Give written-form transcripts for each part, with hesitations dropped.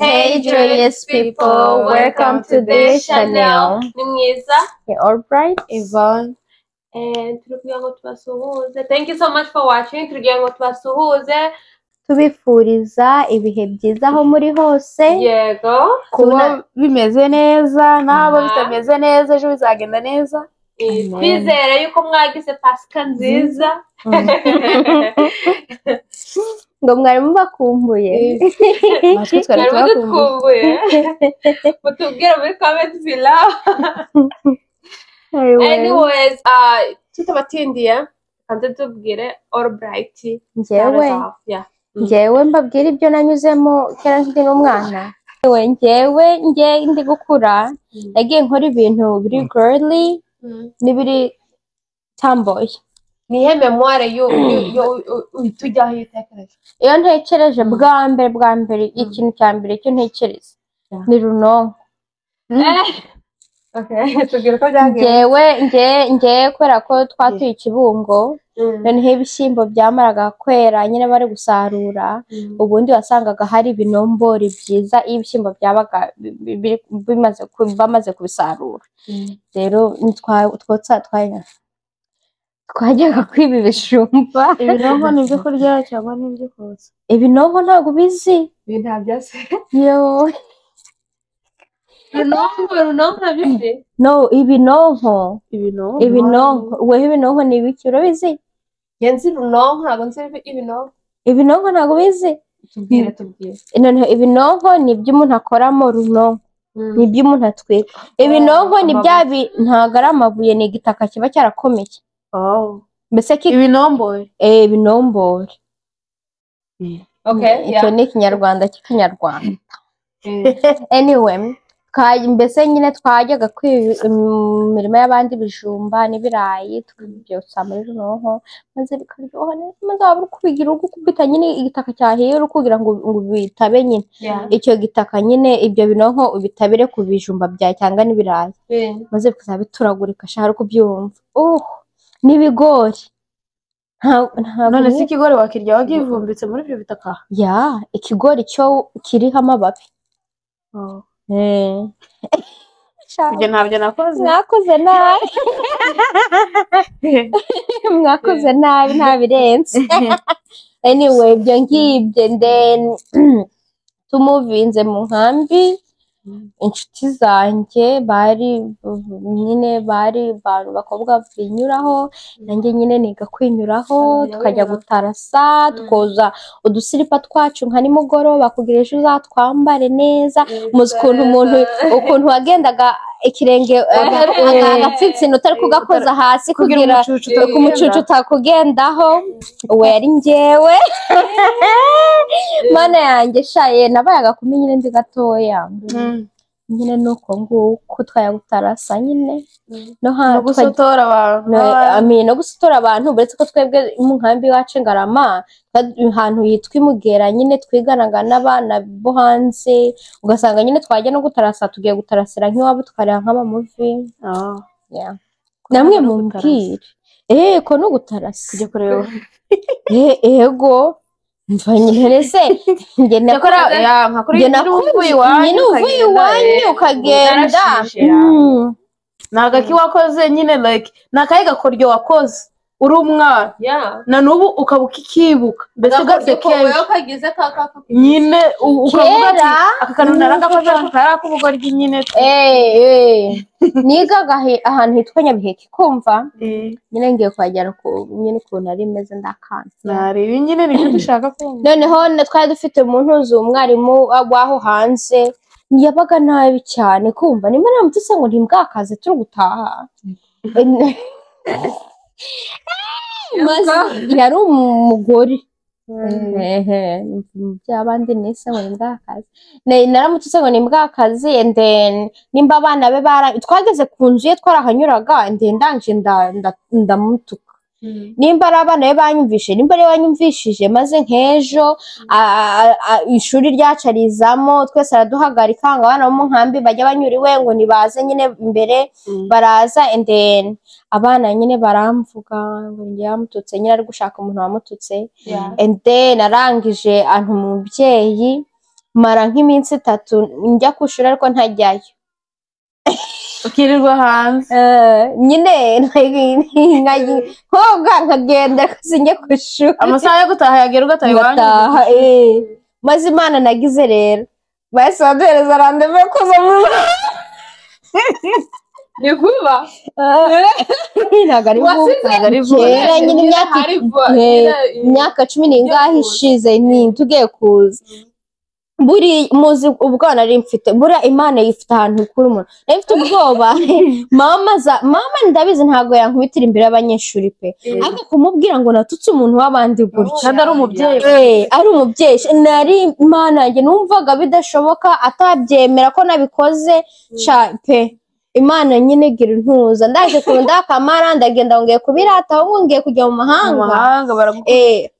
Hey joyous people, welcome to this channel. Ni mwiza. Alright, Yvonne. And turukugira ngo tubasuhuze. Thank you so much for watching. Turukugira ngo tubasuhuze. tubifuriza ibihe byiza aho muri hose. Yego. Kuba bimeze neza n'abo bitameze neza ejo bizagenda neza. Twizere yuko mwagize Pasika nziza. Ngo mwari mubakumbuye. Natwe twari tubakumbuye. Mutubwire muri comment below. Anyways, tutabatindiye kandi tubwire Albright. Njyewe mbabwira ibyo nanyuzemo kera nkiri n'umwana. Njyewe ndi gukura nagiye nkora ibintu biri girly n'ibiri tomboy. Nihe memoire yo tujyaho yitekereje. Iyo ntekereje bwa mbere ikintu cya mbere cyo ntekereza ni runonko. Okay, tubwire ko byagiye. Njyewe kubera ko twatuye ikibungo noneho ibishyimbo byamaraga kwera nyine bari gusarura, ubundi wasangaga hari ibinombori byiza iyo ibishyimbo byabaga bamaze kubisarura. Rero twajyaga kwiba ibijumba. Ibinonko ni ibyo kurya cyangwa ni ibyo kotsa? Ibinonko ntabwo ubizi? Ibintu byose. Yo. Runonko nabyo? No, ibinonko. Ibinonko. Wewe ibinonko ni ibiki urabizi? Yenzi runonko ntabwo nzi ibinonko. Ibinonko ntabwo ubizi? Tubwire. Noneho ibinonko ni ibyo umuntu akoramo runonko. Ni ibyo umuntu atwika. Ibinonko ni ntabwo ari amabuye, ni igitaka kiba cyarakomeye. Mbese ibinombore. Ibinombore. Okay, icyo ni ikinyarwanda cy'ikinyarwanda. Anyway, mbese nyine twajyaga kwiba imirimo y'abandi ibijumba n'ibirayi tukabyotsa muri runonko maze bikaryoha neza, maze waba uri kubigira ugukubita nyine igitaka cyahiye uri kugira ngo bitabe nyine. Icyo gitaka nyine ibyo binonko ubitabire ku bijumba byawe cyangwa n'ibirayi maze bikazaba bituragurika shaka kubyumva. N'ibigori. None se ikigori wakirya wagivumbitse muri ibyo bitaka? Ya, ikigori cyo kiriho amababi. Ibyo ntabyo nakoze. Mwakoze nabi. Mwakoze nabi ntabirenze. Anyway, ibyo ngibyo then tumuvinze mu nkambi. Inshuti zanjye bari abantu bakobwa binyuraho, nanjye nyine niga kwinyuraho, tukajya gutarasa, twoza udusiripa twacu nka nimugoroba kugira ejo uzatwambare neza. Muzi ukuntu wagendaga ikirenge agatsitsino utari kugakoza hasi kugira umucucu utakugendaho. Uwo yari njyewe. Mana yanjye shaye nabayaga kumi nyine ndi gatoya. Nyine nuko nguko twayagutarasa nyine no gusotora abantu. No gusotora abantu uretse ko twebwe mu nkambi iwacu Ngarama ahantu yitwa Imugera nyine twiganaga n'abana bo hanze, ugasanga nyine twajya no gutarasa tugiye gutarasira nk'iwabo tukareba nk'amamuvi. Namwe mumbwire ko no gutarasa kujya kureba ego mfanye se njye nakora uvuye iwanyu ukagenda. Nagaki wakoze nyine like nakaye gakoryo wakoze uri umwana na nubu ukabuka ikibuka mbese gasekeye nyine ukavuga ati aka kantu naragakoze karakubugoryi nyine. Nigaga ahantu hitwa Nyabiheke kumva nyine ngiye kwajyana nyine ukuntu ari meze ndakanze nari nyine nicyo dushaka kumva. Noneho twari dufite umuntu uzi umwarimu waho hanze yabaga nabi cyane kumva nimba namutse ngo ntimbwakaze turi gutaha. Yari umugore by'abandi nise ngo nimbwakaze naramutse ngo nimbwakaze and then nimba abana be twageze ku nzu ye twarahanyuraga ndangije ndamutuka. Nimba ari abana be banyumvishije, nimba ari banyumvishije maze nk'ejo ishuri ryacarizamo twese araduhagarika ngo abana bo mu nkambi bajya banyuriwe ngo nibaze nyine imbere baraza and then abana nyine baramvuga ngo njye yamututse nyine ari gushaka umuntu wamututse and then arangije antu umubyeyi mara nk'iminsi 3 njya kushura ariko ntajyayo ukirirwa hanze nyine nkoga nkagenda sinjye kushura amasaha yo gutaha yagera ugataha iwanyu maze Imana nagize rero bahise baduhereza randeve kuza mu ni vuba ntabwo ari vuba kera nyine imyaka 10 n'ingahe ishize ni tugiye kuza buri muzi ubwo nari mfite bura Imana yifite ahantu kuri umuntu nifite ubwoba mama ndabizi ntago yankubitira imbere y'abanyeshuri pe ariko kumubwira ngo natutse umuntu w'abandi gutya kandi ari umubyeyi nari Imana yanjye numvaga bidashoboka atabyemera ko nabikoze pe Imana nyine gira intuza ndaje kunda akamara ndagenda ngiye kubirata aho ngiye kujya mu mahanga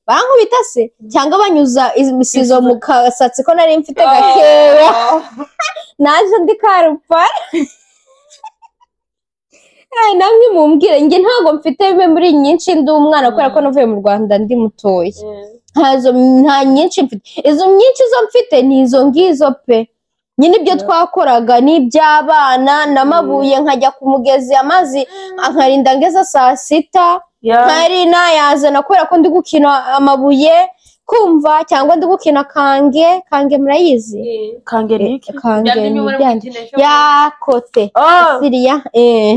bankubita se cyangwa banyuza imisizo mu kasatsi ko nari mfite gakeya naje ndi karupa namwe mumbwire njye ntago mfite memory nyinshi ndi umwana kubera ko navuye mu Rwanda ndi mutoya nta nyinshi mfite izo nyinshi zo mfite ni izo ngizo pe nyine ibyo twakoraga n'iby'abana namabuye nkajya ku mugezi amazi nkarinda ngeza saa 6 ntari nayazana kubera ko ndi gukina amabuye kumva cyangwa ndi gukina kange murayizi kange niki ya kote Siriya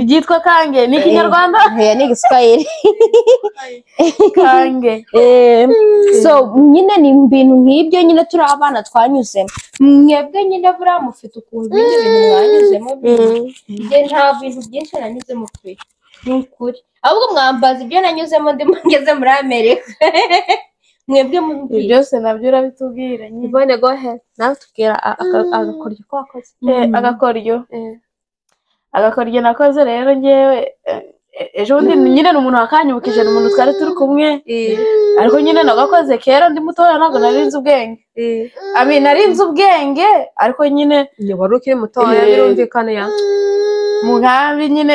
byitwa kange ni Kinyarwanda ni Igiswahili kange so nyine ni ibintu nk'ibyo nyine turi abana twanyuze mwebwe nyine buriya mufite ukuntu ibintu mwanyuzemo njye nta bintu byinshi nanyuzemo pe ni ukuri ahubwo mwambaza ibyo nanyuzemo ndimo ngeze muri Amerika mwebwe mubwire byose nabyo urabitubwira nyine go ahead nawe tubwira agakoryo ko wakoze agakoryo nakoze rero ngewe ejo bundi nyine ni umuntu wakanyibukije ni umuntu twari turi kumwe ariko nyine nagakoze kera ndi mutoya ntabwo narinze ubwenge narinze ubwenge ariko nyine wari ukiri mutoya birumvikana ya mu nkambi nyine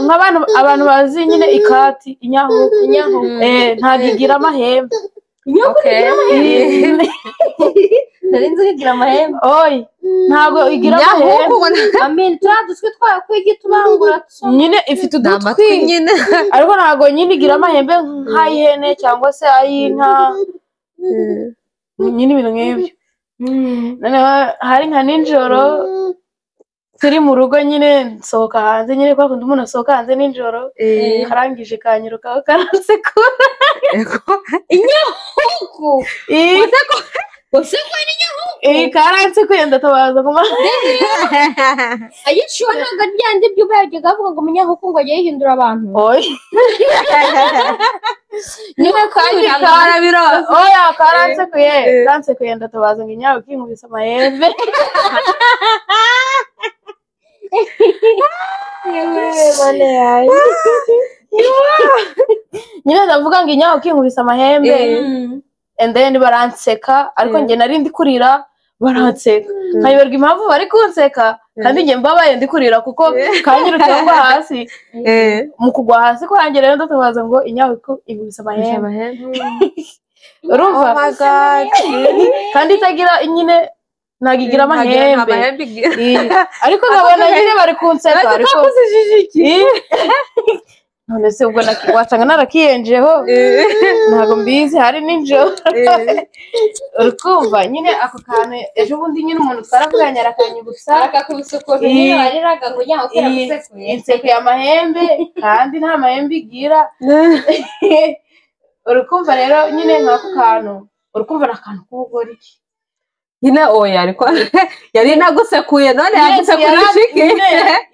nk'abantu bazi nyine ikati inyahu ntabwo igira amahembe narinze igira amahembe ntabwo igira amahembe dutwi twayo kwigi tubangura nyine ifite udutwi ariko ntabwo nyine igira amahembe nk'ay'ihene cyangwa se ay'inka nyine ibintu nk'ibyo noneho hari nka nijoro turi mu rugo nyine nsohoka hanze nyine kwa kundi umuntu asohoka hanze nijoro karangije kanyirukaho karansekura inyahuku Usekwa ni nyahuku karansekuye ndatabaza kuma ayishuwa ntabwo ryandi by'uba yajyaga avuga ngo umunyahuku ngo ajye yihindura abantu nyine karansekuye ndatabaza ngo inyahuku inkubise amahembe nyine ndavuga ngo inyahuku inkubise amahembe and then baranseka ariko njye nari ndi kurira baranseka nkayoberwa impamvu bari kunseka kandi njye mbabaye ndi kurira kuko kanyirutse ngwa hasi mu kugwa hasi kwanjye rero ndatabaza ngo inyahuku inkubise amahembe urumva kandi itagira nyine nagigira amahembe ariko nkabona nyine bari kunseka ariko none se ubwo wasanga narakiyenjeho ntabwo mbizi hari nijoro urukumva nyine ako kantu ejo bundi nyine umuntu twaravuganye arakanyibutsa akakubisa ukuntu nyine wariraga ngo nyahuku yamusekuye insekuye amahembe kandi nta mahembe igira urukumva rero nyine nk'ako kantu urukumva ni akantu k'ubugori nyine oya ariko yari nagusekuye none yagusekuye ishiki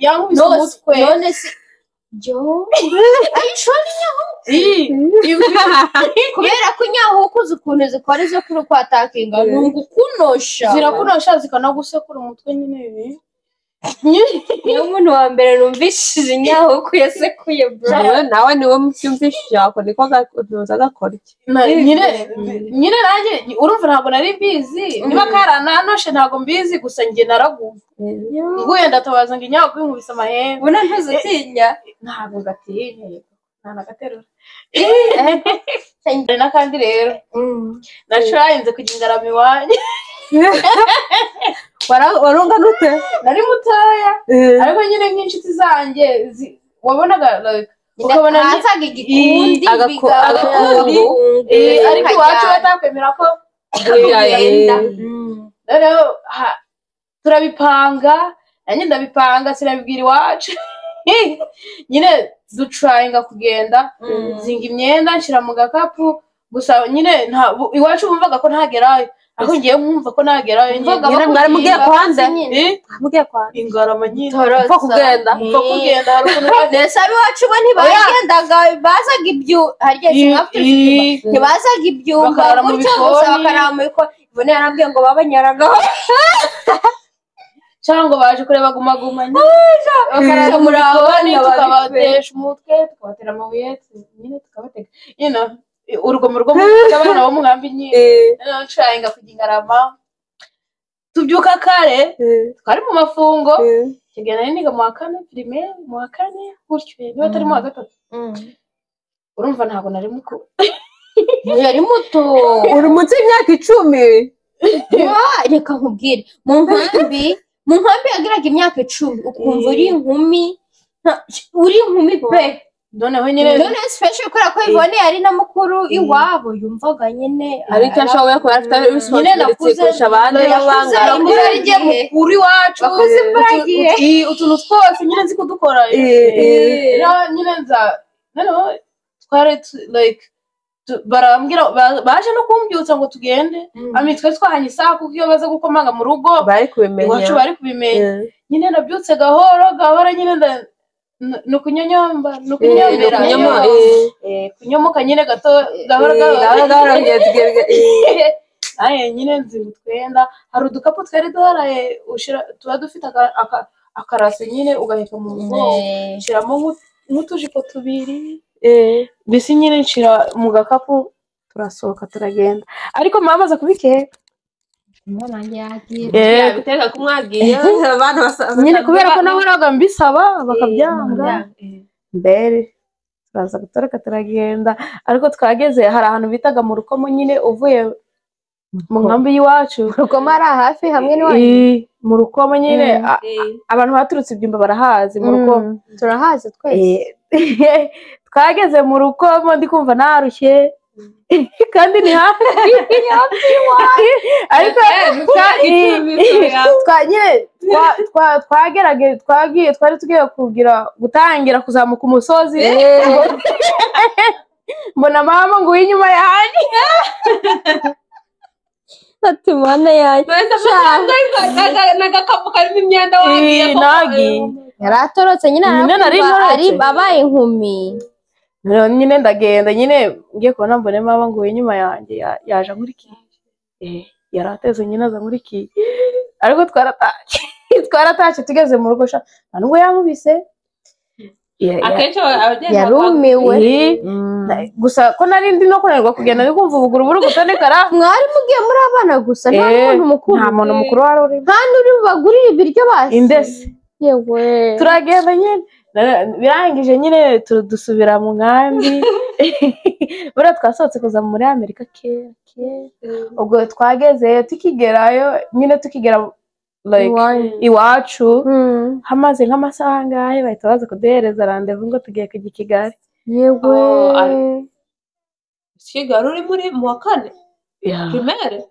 yankubise umutwe none se ayishoni kubera ko inyahuku uzi ukuntu zikora izo kuri kwatakinga ni ugukunosha zirakunosha zikanagusekura umutwe nyine ibi niyo muntu wa mbere numvishije inyahuku yasekuye bro nawe niwe mucyumvishije ako niko ntuza gakora iki nyine nanjye urumva ntabwo nari mbizi niba karananoshe ntabwo mbizi gusa njye naraguye nguye ndatabaza ngo inyahuku inkubise amahembe ubona ntuzitinya ntabwo ngatinya ntanagaterura n'akandi rero nashayenze kujya ingarama iwanyu warungana ute nari mutoya ariko nyine nk'inshuti zanjye wabonaga ukabona hazaga igikundi agakungu ariko iwacu batakwemera ko rero turabipanga nanjye ndabipanga sinabibwira iwacu nyine ducurayinga kugenda zinga imyenda nshyira mu gakapu gusa nyine iwacu bumvaga ko ntagerayo aho ngiye mwumva ko nagerayo nyine mwari mugiye kwanza mugiye kwanza ingarama nyine upfa kugenda hari ukuntu ndetse abiwacu bo ntibagendaga bazaga ibyumba ntibazaga ibyumba gutyo gusa bakarara mu bikoni ibone yarambwiye ngo babanyaragaho cyangwa baje kureba gumaguma bakarara mu bikoni tukabatesha umutwe tukabatera amabuye nyine tukabatega urugomo rwo mu abana bo mu nkambi nyine nshayenga kujya ingarama tubyuka kare twari mu mafungo kigenda niga mu wa kane primaire mu wa kane gutyo niba atari mu wa gatatu urumva ntabwo nari mukuru yari muto uri munsi y'imyaka 10 reka nkubwire mu nkambi yagiraga imyaka 10 ukumva uri inkumi pe noneho nyine special kubera ko Yvonne yari na mukuru iwabo yumvaga nyine ariko ashoboye kuba afite nyine nakuze kurusha abandi b'abangara yagiye mukuru iwacu utuntu twose nyine nzi kudukora nyine noneho twari like barambwira baje no kumbyutsa ngo tugende twe twahanye isaha kuko iyo baza gukomanga mu rugo iwacu bari kubimenya nyine nabyutse gahoro nyine kunyomoka nyine gato gahoro nyine nzi utwenda hari udukapu twari duharaye tuba dufite akarase nyine ugaheka mu mugongo ushyiramo nk'utujipo tubiri mbese nyine nshyira mu gakapu turasohoka turagenda ariko mama aza kubikeka bitega kumwagiye abantu nyine kubera ko nahoraga mbisaba bakabyanga mbere turaza gutoreka turagenda ariko twageze hari ahantu bitaga mu rukomo nyine uvuye mu nkambi y'iwacu rukomo ari hafi hamwe n'iwanyu mu rukomo nyine abantu baturutse ibyumba barahazi mu rukomo turahazi twese twageze mu rukomo ndi kumva narushye kandi ni hafi ariko twari tugiye gutangira kuzamuka umusozi mbona mama ngo uri inyuma yanjye ati mwana yanjye n'agakapu karimo imyenda wagiye yari atorotse nyine ari babaye inkumi nyine ndagenda nyine ngiye kubona mbone mama ngo uri inyuma yanjye yaje ankurikiye yari ateze nyine aza ankurikiye ariko twaratashye tugeze mu rugo nta nubwo yankubise akenshi yarumiwe gusa ko nari ndi no kunanirwa kugenda ndi kumva ubuguru buri gutonekara mwari mugiye muri abana gusa nta muntu mukuru wari urimo kandi uri bubagurire ibiryo basi indese yewe turagenda nyine birangije nyine dusubira mu nkambi buriya twasohotse kuza muri Amerika kera ubwo twagezeyo tukigerayo nyine tukigera iwacu hamaze nk'amasaha angahe bahita baza kuduhereza randevu ngo tugiye kujya i Kigali yewe Kigali uri muri mu wa kane primaire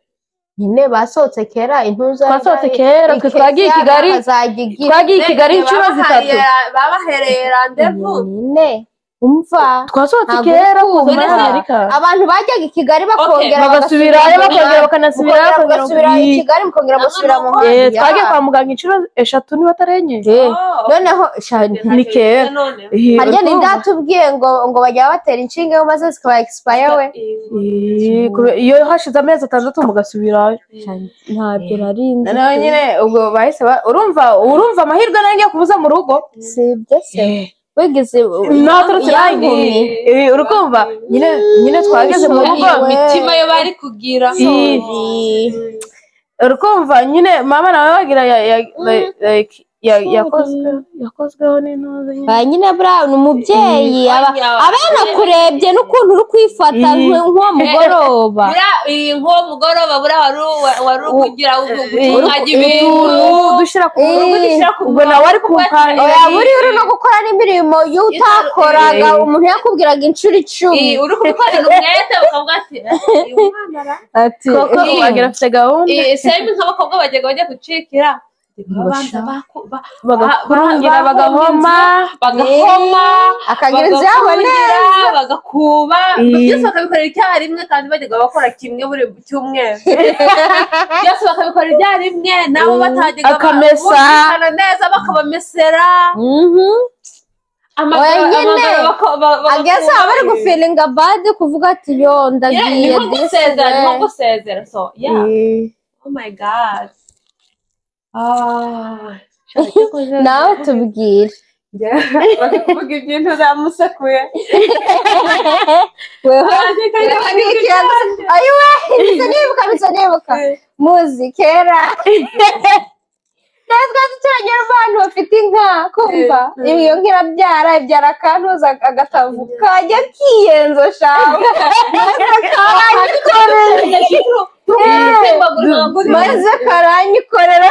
nyine basohotse kera intuza twasohotse kera twagiye i Kigali inshuro 3 babahereye randevu nyine umva twasohotse kera muri Amerika abantu bajyaga i Kigali bakongera bagasubirayo bakongera bakanasubirayo bagasubira i Kigali mukongera musubira mu nkambi twagiye kwa muganga inshuro 3 niba atarenye noneho ni kera harya ni ndatubwiye ngo bajya batera inshinge maze zikaba expire we iyo hashize amezi 6 mugasubirayo ntabyo narinzi naho nyine ubwo bahise urumva amahirwe nanjye kubuza mu rugo sibyo se wigeze naturutse yangiye urukumva nyine twageze mu rugo imitima yo bari kugira urukumva nyine mama nawe wagira yakozweho n'intuza nyine buriya ni umubyeyi abana kurebye n'ukuntu uri kwifata nk'uwo mugoroba nk'uwo mugoroba buriya wari kugira utungaga ibintu dushyira ku ubwo nawe ari kumpanira buri uri no gukora n'imirimo y'utakoraga umuntu yakubwiraga inshuro 10 uri kubikorera umwete ukavuga ati koko wagira afite gahunda semi nk'abakobwa bajya gucikira bagakurungira bagahoma akagira inzabo neza bagakuba byose bakabikorera icyarimwe kandi bajyaga bakora kimwe buri cyumweru byose bakabikora icyarimwe nabo batajyaga bakamesa neza bakabamesera ageze bari gufilinga badi kuvuga ati yo ndagiye nko gusezera so yeah oh my god nawe tubwire bari kuvuga ibintu zamusekuye ayiwe nibuka muzi kera natwe turagera abantu bafite inka kumva iyo nka irabyara ibyara akantuza agatavu kajya kiyenzo shawe maze karanyikorera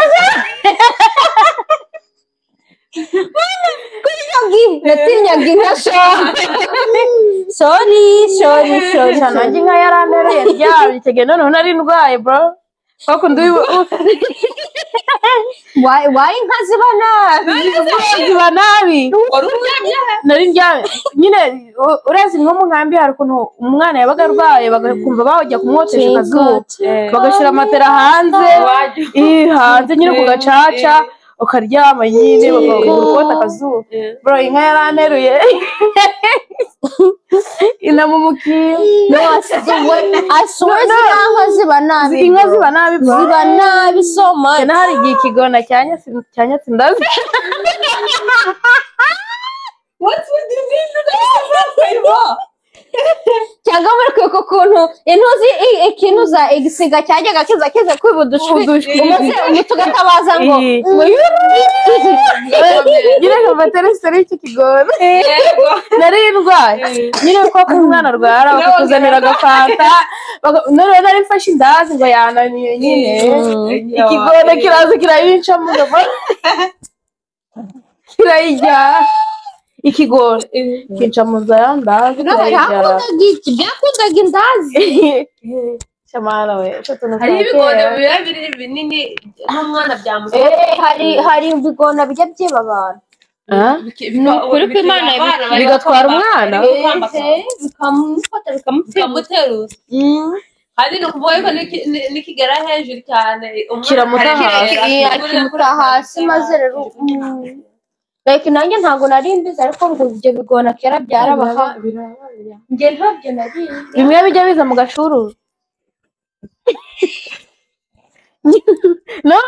natinyaga inka sorry nanjye inka yarandereye ryari icyo noneho nari ndwaye bro bakunda wayi inka ziba nabi nari ndyamye nyine urezi nko mu nkambi hari ukuntu umwana yabaga arwaye bagakumva bajya kumwotesha akazuba bagashyira matera hanze nyine ku gacaca ukaryama nyine bakakota akazuba bro inka yaranteruye inamumukiye inka ziba nabi so much hari igihe ikigona cyanyatse ndazi what's with this cyangwa muri kwibuka ukuntu intuzi ikinuza igisiga cyajyaga kiza kwiba udushwi umaze umutu ugatabaza ngo nyine nkabatera isitari y'iki kigona nari ndwaye nyine ko umwana arwara bakakuzanira agafanta noneho nari mfashe indazi ngo yananiye nyine ikigona kiraza kirayincamo kirayijya ikigona kinca mu nzara ndazi byakundaga indazi shamana we hari ibigona biba biri binini n'umwana byamusohoye hari ibigona bijya byiba abantu kuri kw'Imana bigatwara umwana bikamufata bikamuteruza kandi ni ukuvuga yuko nikigera hejuru cyane kiramuta hasi maze rero like nanjye ntabwo nari mbizi ariko ngo ibyo bigona kera byarabaha njye ntabyo nari bimwe bijya biza mu gashuru no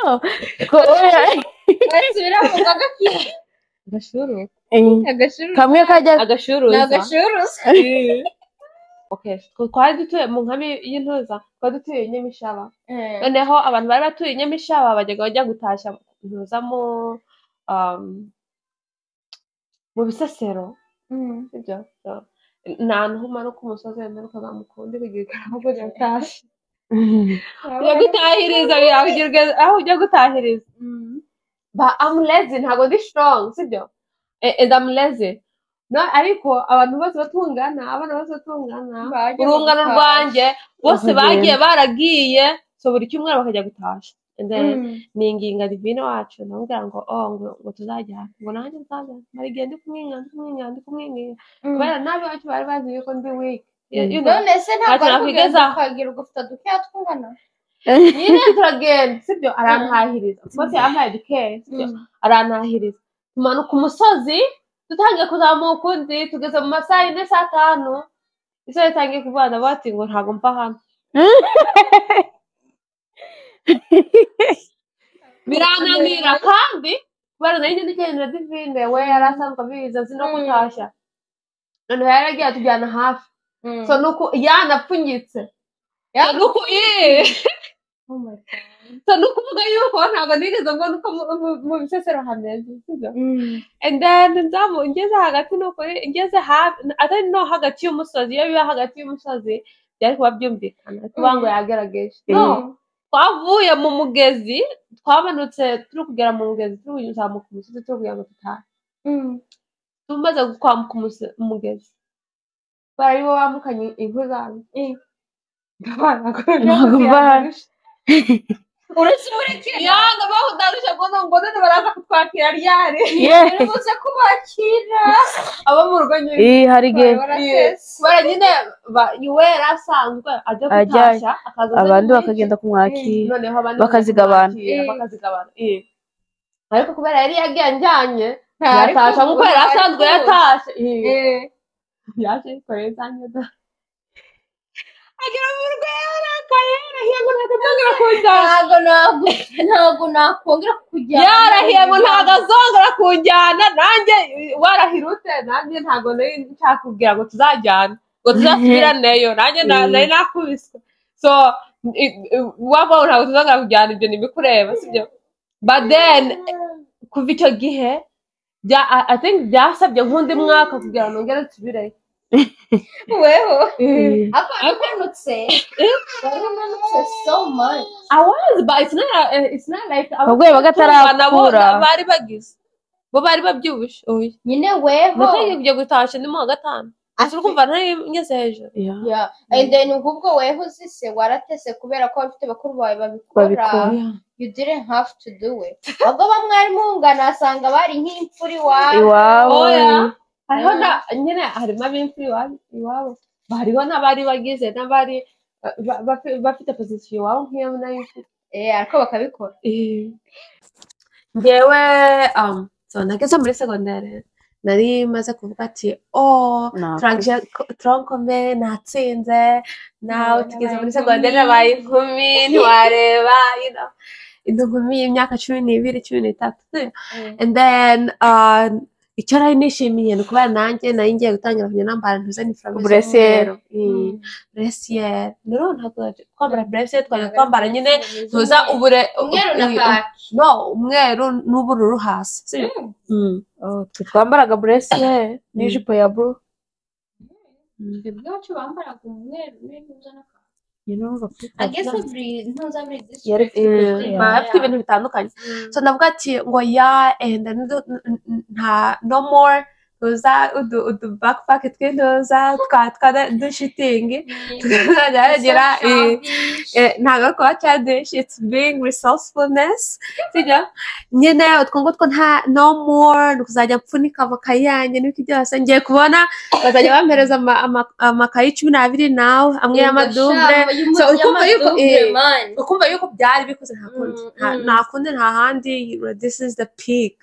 kamwe kajya agashuruza okay twari dutuye mu nkambi y'intuza twari dutuye Nyamishaba noneho abantu bari batuye Nyamishaba bajya gutashya intuza mu bisesero sibyo nta ntuhuma no ku musozi wenda ukazamukunde bigira ahubwo gatashye ujya gutahiriza aho ujya gutahiriza ba amulezi ntabwo ndi strong sibyo and amulezi no ariko abantu bose batungana abana bose batungana urungano rwanjye bose bagiye baragiye so buri cyumweru bakajya gutasha ninginga divine wacu namubwira ngo ngo tuzajyana ngo nanjye nzajyana mara igihe ndi kumwinga kubera nabi wacu bari bazi yuko ndi weak none se ntabwo nakugeza ukagira ugufata dukeya twungana nyine turagenda sibyo arantahiriza bose yambaye dukeya sibyo arantahiriza tumanuka umusozi dutangiye kuzamuka undi tugeze mu masaha 4 saa 5 ise yatangiye kuvana bati ngo ntabwo mva hano birananira kandi kubera nari ndigenda divine we yarasanzwe abiza zino gutashya none yaragiye atujyana hafi so nuko yanapfunyitse nuko oh my god so ni ukuvuga yuko ntabwo nigeze mbona uko mu bisesero hameze sibyo and then ngeze hagati ngeze atari no hagati y'umusozi iyo biba hagati y'umusozi byari kuba byumvikana kuba ngo yagerageje no twavuye mu mugezi twamanutse turi kugera mu mugezi turi kuzamuka umusozi turi kugira ngo tutahe tumaze kwambuka umugezi bari bo bambukanye inkwi zabo uretse muri kera yanga bahudaruje ngo none baraza kutwakira ryari bivuze kubakira abo mu rugo nyine hari igihe bara nyine iwe yarasanzwe ajya gutasha abandi bakagenda kumwakira noneho abandi bakazigabana ariko kubera yari yagiye anjyanye yatasha nk'uko yari asanzwe yatashe yaje yikoreye zanyuda agera mu rugo yarakaye yarahiye ngo ntazongera kunjyana ntabwo nakongera kujyana yarahiye ngo ntabwo azongera kunjyana nanjye warahirutse nanjye ntabwo nari nshakubwira ngo tuzajyana ngo tuzasubiraneyo nanjye nari nakubiswe so wavaho ntabwo tuzongera kujyana ibyo ntibikureba sibyo but then kuva icyo gihe I think byasabye nk'undi mwaka kugira ngo nongere nsubireyo weho akanutse so much I was but it's not like ubwo bagatarapfura bari bagize bo bari babyubushe nyine weho natangiye kujya gutasha ni mu wa gatanu uri kumva ntari ngeze hejuru and then ubwo weho uzise waratese kubera ko bafite bakuru bawe babikora you didn't have to do it ahubwo bamwari mungana asanga bari nk'imfuri iwawe hariho nyine harimo ab'imfuri iwabo hariho n'abari bagize n'abari bafite pozisiyo iwabo nk'iyo nayo ifite ariko bakabikora ngewe nageze muri segonderi nari maze kuvuga ati turankome natsinze nawe tugeze muri segonderi nabaye inkumi ntiwareba inkumi y'imyaka 12 13 and then icyo nari nishimiye ni ukubera nanjye nari ngiye gutangira kujya nambara ntuze ni buresiyeri rero ntabwo kwambara buresiyeri twajya twambara nyine ntuza umweru na kaki umweru n'ubururu hasi twambaraga buresiyeri n'ijipo ya buru ubwacu bambaraga umweru n'intuza na kaki ageze ntuza muri bafite ibintu bitandukanye so ndavuga ati ngo no more tuza udu backpack tw'intuza dushitingi tukazagera ntabwo kuba childish it's being resourcefulness sibyo nyine utwo ngutwo no more ni ukuzajya mpfunika amakayi yanjye n'ibiki byose ngiye kubona bazajya bampereza amakayi 12 nawe amwe y'amadumbre so ukumva yuko byari bikoze nta kundi nta handi this is the peak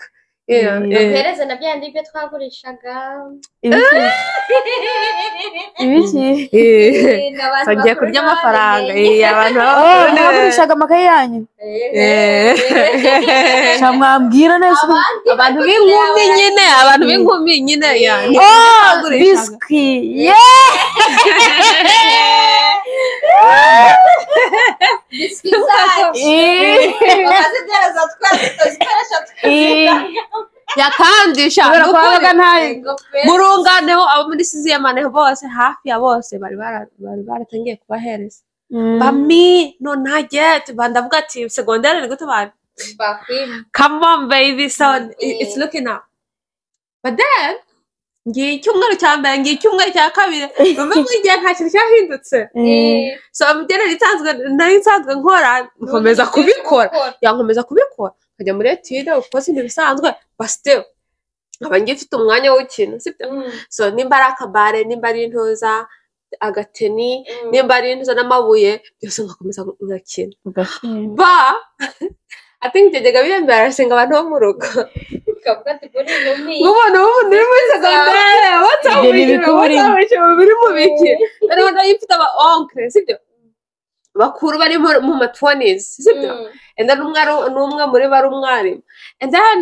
uhereze na bya ndibyo twagurishaga ibiki bagiye kurya amafaranga abantu bagurishaga amakaye yanyu mwambwira neza abantu b'inkumi nyine biswi biswi zacu bakazigereza twazikoresha yakandisha mu runganeho abo muri siziyamaneho bose hafi ya bose bari baratangiye kubahereza bami nonageti bandavuga ati segonderi ni gute bari come on baby so it's looking up but then ngiye icyumweru cya mbere ngiye icyumweru cya kabiri rumwe muri gihe nta kintu cyahindutse so nari nsanzwe nkora nkomeza kubikora nkajya muri etide ukoze ibintu bisanzwe but still nkaba ngifite umwanya w'ikintu sibyo so nimba ari akabare nimba ari intuza agateni nimba ari intuza n'amabuye byose ngakomeza ngakina ba I think byajyaga birembera arasenga abantu bo mu rugo ukavuga ati buri ubona uri muri segonderi biri mu biki rero ndayifite aba onkle sibyo bakuru bari mu ma 20s sibyo and then n'umwe muri bari umwarimu and then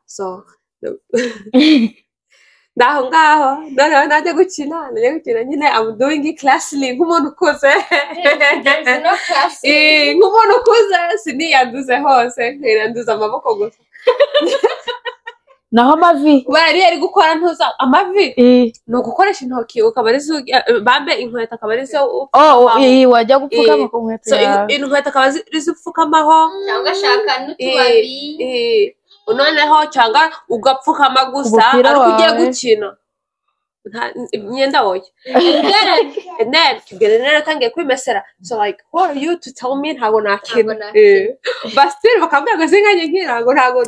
so ndaho ngaho noneho najya gukina nyine I'm doing classly nk'umuntu ukuze nk'umuntu ukuze siniyanduze hose nkiranduza amaboko gusa naho amavi bari yari gukora ntuza amavi ni ugukoresha intoki ukaba ari bambe inkweto akaba ari zo wajya gupfukama ku nkweto yawe inkweto akaba ari zo upfukamaho cyangwa shaka n'utubabi noneho cyangwa ugapfukama gusa ariko ugiye gukina imyenda woye and then kigere nera tangiye kwimesera so like who are you to tell me ntago nakina but still bakambwira ngo sinkanye nkirango ntago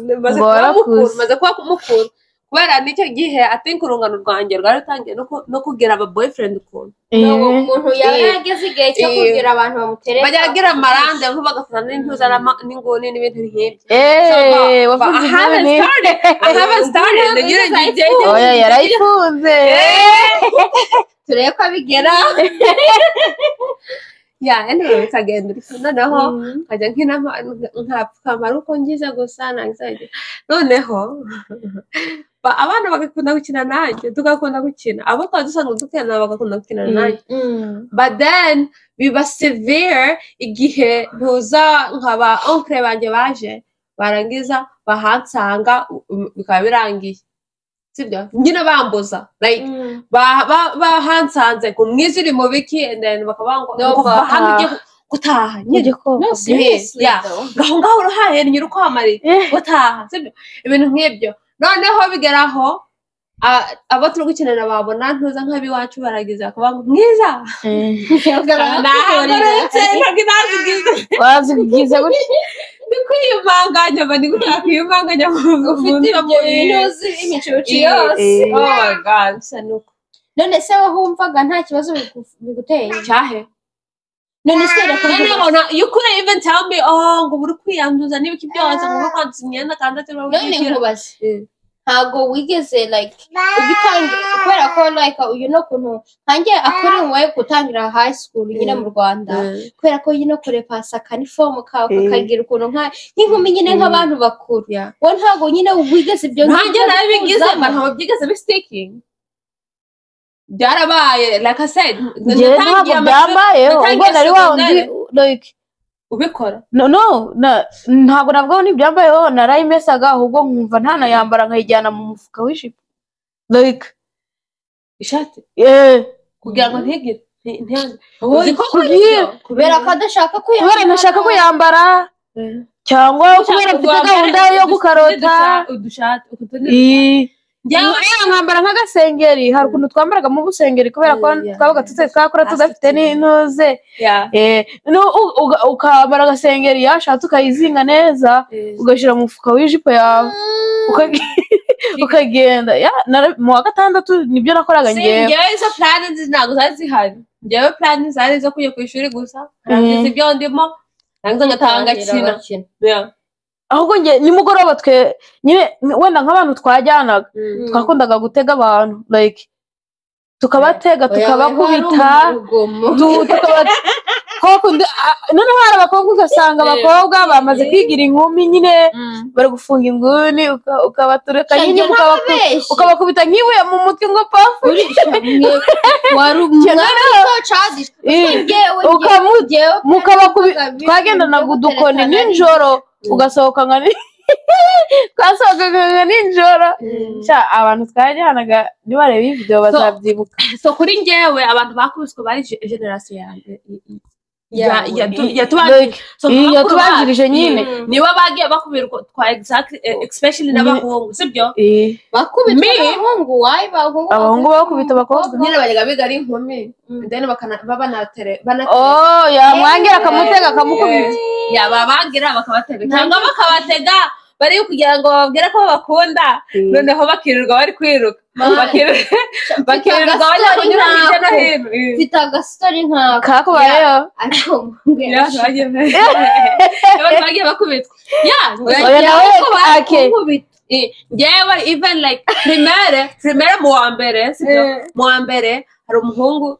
maze kuba kumukura kubera nicyo gihe I think urungano rwanjye rwari rutangiye no kugira aba boyfriend ukuntu umuntu yageze igihe cyo kugira abantu bamutereka bagira amarande nko bagafata n'intuza n'inguni n'ibintu nk'ibyo I haven't started oya yarayifunze turebe ko abigera anyway bikagenda noneho nkajya nkapfukamara uko ngize gusa noneho abana bagakunda gukina nanjye tugakunda gukina abo twari dusanzwe dukina bagakunda gukina nanjye but then biba severe igihe ntuza nkaba onkre banjye baje barangiza bahansanga bikaba birangiye sibyo nyine bambuza like bahansanze ku mwiza uri mu biki and then bakabango hano ugiye gutaha nyine ngaho ngaho uruhaye nyiri ukwamari gutaha sibyo ibintu nk'ibyo noneho bigeraho abo turi gukinana babona ntuza nk'abiwacu baragize bakabango mwiza wazigize gutya kwiyumanganya bani gutaka kwiyumanganya ufite ibintu imicucu yose oh my god sanuko none se wowe wumvaga nta kibazo biguteye cyahe none se reka you couldn't even tell me ngo buri kwiyanduza n'ibiki byose ngo kwanduza imyenda kandi atari none nkubaze ntago wigeze like ugitangira kubera ko like kuntu ntangiye akuriwe gutangira high school nyine mu Rwanda kubera ko kure pasa kaniform kagira ukuntu nk'inkumi nyine nk'abantu bakuru wowe ntago nyine wigeze ibyo ntangiye nabigize ntago byigeze bistiking byarabaye like I said ntago byambaye ubwo nari wawundi like ubikora ntabwo nabwo n'ibyambayeho narayimesaga ahubwo nkumva ntanayambara nkayijyana mu mufuka w'ijipo like ishati kugira ngo ntigire kubera ko adashaka kubera ntashaka kuyambara cyangwa kubera mfite gahunda yo gukarota nkambara nk'agasengeri hari ukuntu twambaraga mu busengeri kubera ko twabaga twakora tudafite n'intuze ukambara agasengeri yashatse ukayizinga neza ugashyira mu mufuka w'ijipo yawe ukagenda mu wa gatandatu nibyo nakoraga ngewe izo plani ntabwo zari zihari ngewe plani zari zo kujya ku ishuri gusa ntabwo ibyo ndimo ntabwo ngataha ngakina ahubwo nimugoroba twe nyine wenda nk'abantu twajyanaga twakundaga gutega abantu like tukabatega tukabakubita noneho hari abakobwa ugasanga abakobwa bamaze kwigira inkumi nyine bari gufunga inguni ukabatureka nyine ukabakubita nk'ibuye mu mutwe ngo pafu twagendanaga udukoni nijoro ugasohoka nka twasohokaga nijoro abantu twajyanaga nibareba iyi video bazabyibuka so kuri njyewe abantu bakubiswe bari generation yanjye yatubanjirije nyine nibo bagiye bakubirwa twa exactly especially n'abahungu sibyo bakubitwa abahungu abahungu bakubita abakobwa nyine bajyaga biga ari inkumi then babanatere yamwangira akamutega akamukubita babangira bakabatega cyangwa bakabatega bari kugira ngo bababwire ko bakunda noneho bakirirwa bari kwiruka bakirirwa bajya kunyura hirya no hino mfite agastori nkako kakubayeho bagiye bakubitwa ngewe even like primaire mu wa mbere hari umuhungu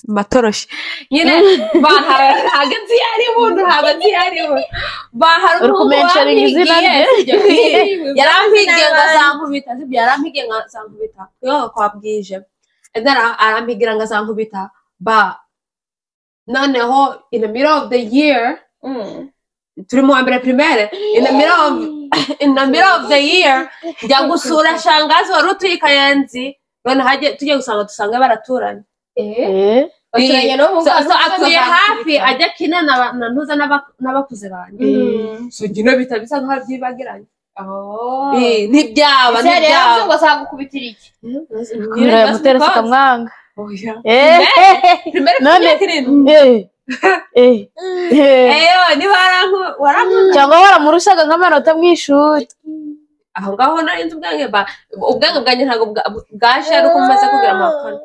matoroshi nyine hagati yarimo uri kumensheringa izina rye yarampigiye ngazankubita sibyo yarampigiye ngazankubita yo kwabwije arampigira ngazankubita ba noneho in the middle of the year turi mu wa mbere primaire in the middle of the year njya gusura shangazi wari utuye i Kayenzi none tujye dusanga baraturanye atuye hafi ajya kina na ntuza n'abakuze banjye so njye bita bisa nkaho byibagiranye ntibyaba ngo azagukubitira iki kubera muteretse kamwanga cyangwa waramurushaga nk'amanota mu ishuri aho ngaho nari nzi ubwange bwanjye ntabwo bwaje ari uko mumaze kugira amakuru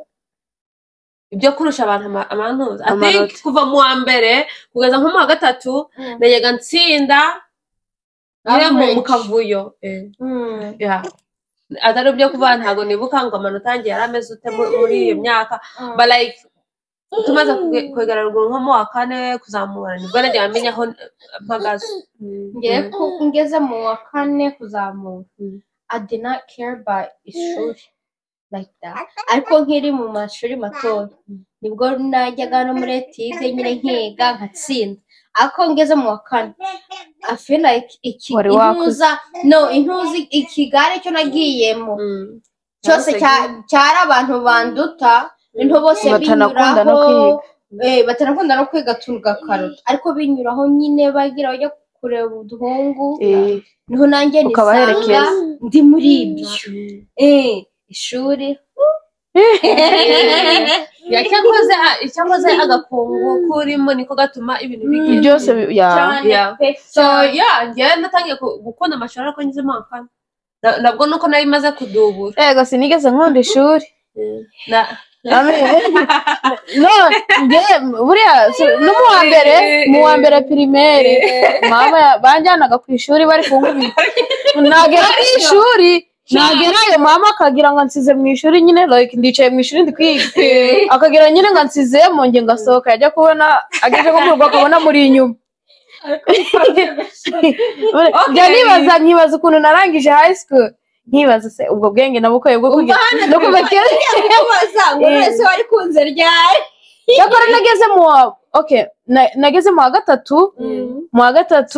ibyo kurusha abantu amantuza I think kuva mu wa mbere kugeza nko mu wa gatatu najyaga ntsinda mu kavuyo atari byo kuba ntabwo nibuka ngo amanota yanjye yari ameze ute muri iyo myaka but like tumaze kwegera ruguru nko mu wa kane kuzamura nibwo najyaga menya aho mpagaze ngiye ko ngeze mu wa kane kuzamura I did not care about ishuri like that ariko nkiri mu mashuri mato nibwo najyaga no muri etide nyine nkiga nkatsinda ariko ngeze mu wa kane I feel like intuza ikigare cyo nagiyemo cyose cyari abantu banduta into bose binyuraho batanakunda no kwiga tugakarota ariko binyuraho nyine bagira bajya kureba uduhungu niho nanjye nisanga ndi muri ibyo ishuri icyakoze agakungu kurimo niko gatuma ibintu bigenda byose so njyewe natangiye gukunda amashuri ariko ngize mu wa kane nabwo nuko nari maze kudubura yego sinigeze nkunda ishuri buriya no mu wa mbere primaire mama banjyanaga ku ishuri bari kunkubita nagera ku ishuri nagerayo mama akagira ngo nsize mu ishuri nyine like ndicaye mu ishuri ndi kwiga akagira nyine ngo nsizemo nge ngasohoka yajya kubona ageze ko mu rugo akabona muri inyuma nkibaza ukuntu narangije high school nkibaza se ubwo bwenge nabukoye bwo kugira no kubakera ngo wese wari kunze ryari yakora nageze mu wa gatatu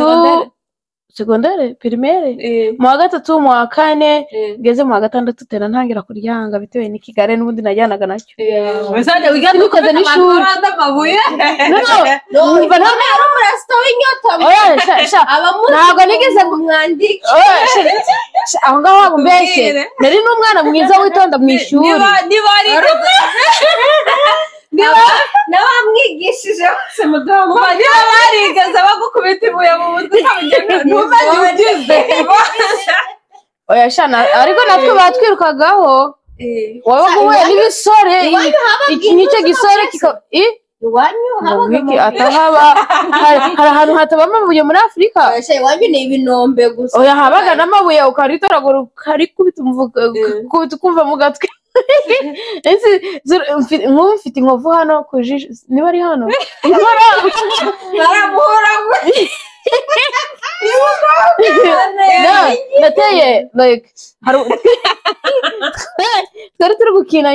segondere primaire mu wa gatatu mu wa kane ngeze mu wa gatandatu tera ntangira kuryanga bitewe n'ikigare n'ubundi najyanaga nacyo bazajya wiga dukoze n'ishuri numva none ari umurasito w'inyota ntabwo nigeze mwandike aho ngaho waba umbeshye nari n'umwana mwiza witonda mu ishuri n'abamwigishije bose mudomo niba barigeze bagukubita ibuye mu mutwe ntubagize oya shana ariko natwe batwirukagaho wowe guhuye n'ibisore iki nicyo gisore iwanyu atahaba hari ahantu hataba amabuye muri Afurika iwanyu ni ibinombe gusa oya habaga n'amabuye ukaritoragura ukarikubita ukumva mu gatwe nk'ubu mfite inkovu hano ku jisho niba ari hano nateye like twari turi gukina